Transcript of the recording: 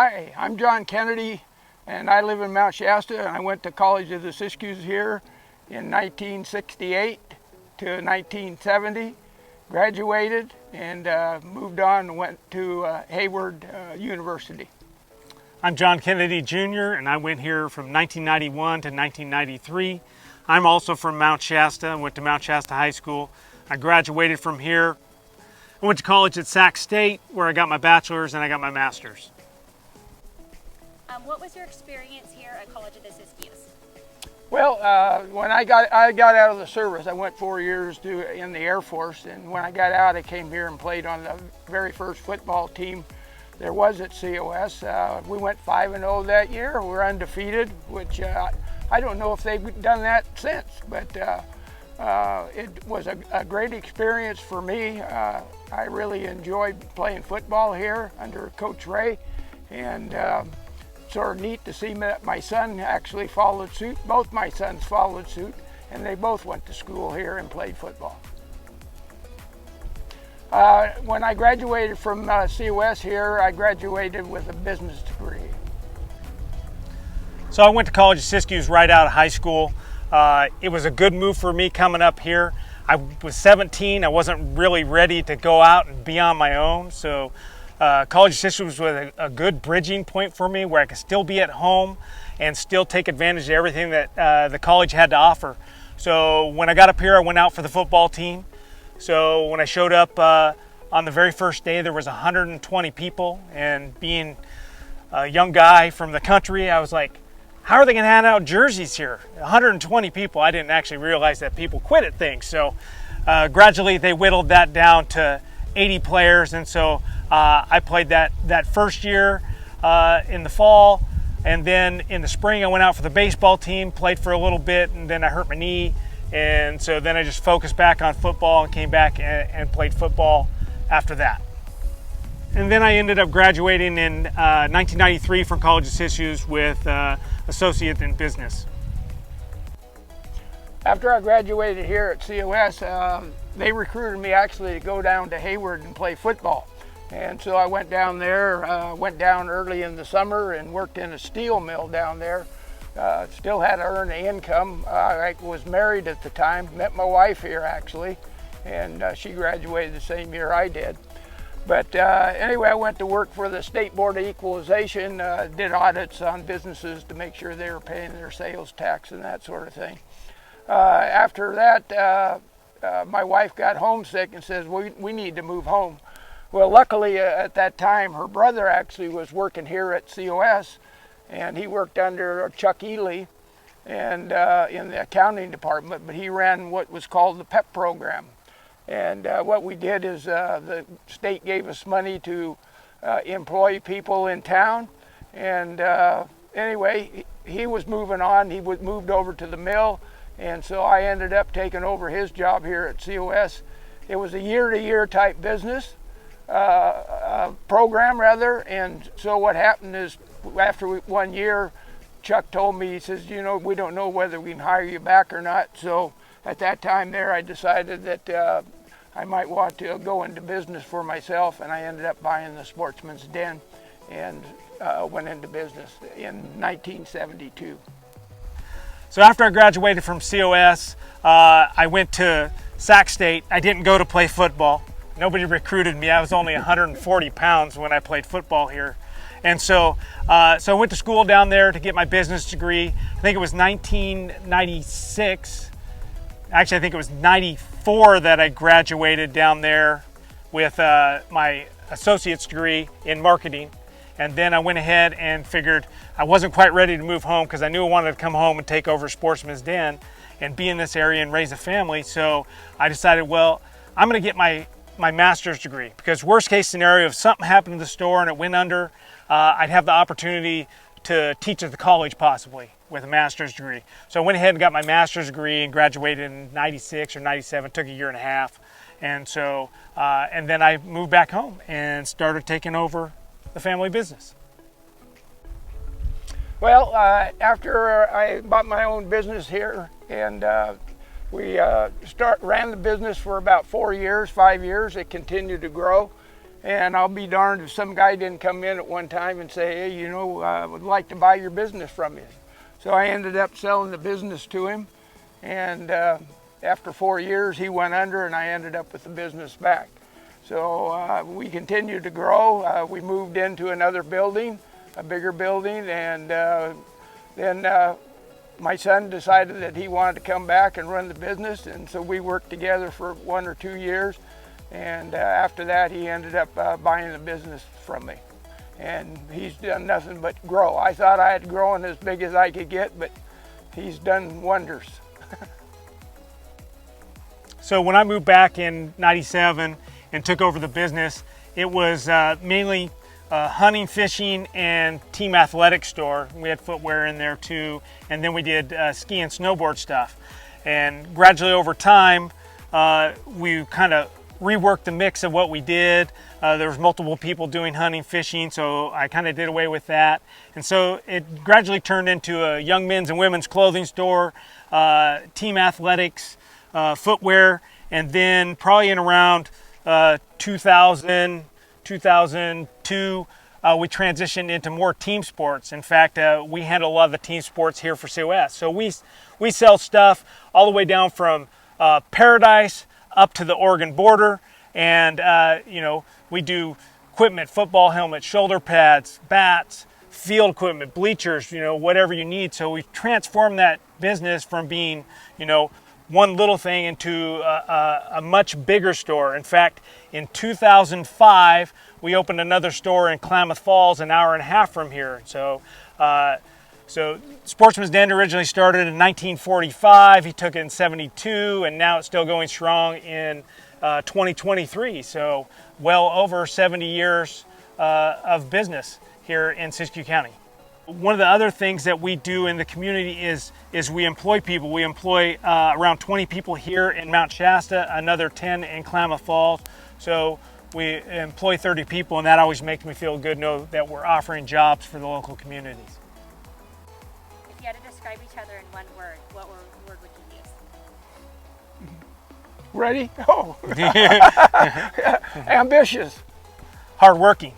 Hi, I'm John Kennedy, and I live in Mount Shasta, and I went to College of the Siskiyous here in 1968 to 1970, graduated, and moved on and went to Hayward University. I'm John Kennedy Jr., and I went here from 1991 to 1993. I'm also from Mount Shasta. I went to Mount Shasta High School. I graduated from here. I went to college at Sac State, where I got my bachelor's and I got my master's. What was your experience here at College of the Siskiyous? Well, when I got out of the service, I went 4 years in the Air Force, and when I got out, I came here and played on the very first football team there was at COS. We went 5-0 that year. We're undefeated, which I don't know if they've done that since, but it was a great experience for me. I really enjoyed playing football here under Coach Ray, and sort of neat to see that my son actually followed suit. Both my sons followed suit, and they both went to school here and played football. When I graduated from COS here, I graduated with a business degree. So I went to College of Siskiyous right out of high school. It was a good move for me coming up here. I was 17. I wasn't really ready to go out and be on my own, so College of Siskiyous was a good bridging point for me where I could still be at home and still take advantage of everything that the college had to offer. So when I got up here, I went out for the football team. So when I showed up on the very first day, there was 120 people, and being a young guy from the country, I was like, how are they going to hand out jerseys here? 120 people. I didn't actually realize that people quit at things. So gradually they whittled that down to 80 players, and so I played that first year in the fall, and then in the spring I went out for the baseball team, played for a little bit, and then I hurt my knee, and so then I just focused back on football and came back and played football after that. And then I ended up graduating in 1993 from College of Siskiyous with associate in business. After I graduated here at COS, they recruited me actually to go down to Hayward and play football. And so I went down there, went down early in the summer and worked in a steel mill down there. Still had to earn an income. I was married at the time, met my wife here actually, and she graduated the same year I did. But anyway, I went to work for the State Board of Equalization, did audits on businesses to make sure they were paying their sales tax and that sort of thing. After that, my wife got homesick and says, we need to move home. Well, luckily at that time, her brother actually was working here at COS, and he worked under Chuck Ely and in the accounting department, but he ran what was called the PEP program. And what we did is the state gave us money to employ people in town. And anyway, he was moving on. He moved over to the mill. And so I ended up taking over his job here at COS. It was a year-to-year type business program, rather. And so what happened is after 1 year, Chuck told me, he says, you know, we don't know whether we can hire you back or not. So at that time there, I decided that I might want to go into business for myself, and I ended up buying the Sportsman's Den and went into business in 1972. So after I graduated from COS, I went to Sac State. I didn't go to play football. Nobody recruited me. I was only 140 pounds when I played football here. And so I went to school down there to get my business degree. I think it was 1996. Actually, I think it was 94 that I graduated down there with my associate's degree in marketing. And then I went ahead and figured I wasn't quite ready to move home because I knew I wanted to come home and take over Sportsman's Den and be in this area and raise a family. So I decided, well, I'm going to get my master's degree, because worst case scenario, if something happened to the store and it went under, I'd have the opportunity to teach at the college possibly with a master's degree. So I went ahead and got my master's degree and graduated in 96 or 97, took a year and a half. And so, and then I moved back home and started taking over the family business. Well, after I bought my own business here, and we ran the business for about 4 years, 5 years. It continued to grow, And I'll be darned if some guy didn't come in at one time and say, hey, you know, I would like to buy your business from you. So I ended up selling the business to him. And after 4 years, he went under and I ended up with the business back. So we continued to grow. We moved into another building, a bigger building, and then my son decided that he wanted to come back and run the business, and so we worked together for 1 or 2 years. And after that, he ended up buying the business from me. And he's done nothing but grow. I thought I had grown as big as I could get, but he's done wonders. So when I moved back in '97 and took over the business, it was mainly hunting, fishing, and team athletic store. We had footwear in there too, and then we did ski and snowboard stuff. And gradually over time, we kind of reworked the mix of what we did. There was multiple people doing hunting, fishing, so I kind of did away with that. And so it gradually turned into a young men's and women's clothing store, team athletics, footwear, and then probably in around 2000, 2002, we transitioned into more team sports. In fact, we handle a lot of the team sports here for COS. So we sell stuff all the way down from Paradise up to the Oregon border, and you know, we do equipment, football helmets, shoulder pads, bats, field equipment, bleachers, you know, whatever you need. So we've transformed that business from being, you know, one little thing into a much bigger store. In fact, in 2005, we opened another store in Klamath Falls, an hour and a half from here. So Sportsman's Den originally started in 1945. He took it in '72, and now it's still going strong in 2023. So well over 70 years of business here in Siskiyou County. One of the other things that we do in the community is we employ people. We employ around 20 people here in Mount Shasta, another 10 in Klamath Falls. So we employ 30 people, and that always makes me feel good to know that we're offering jobs for the local communities. If you had to describe each other in one word, what word would you use? Ready? Oh, ambitious. Hardworking.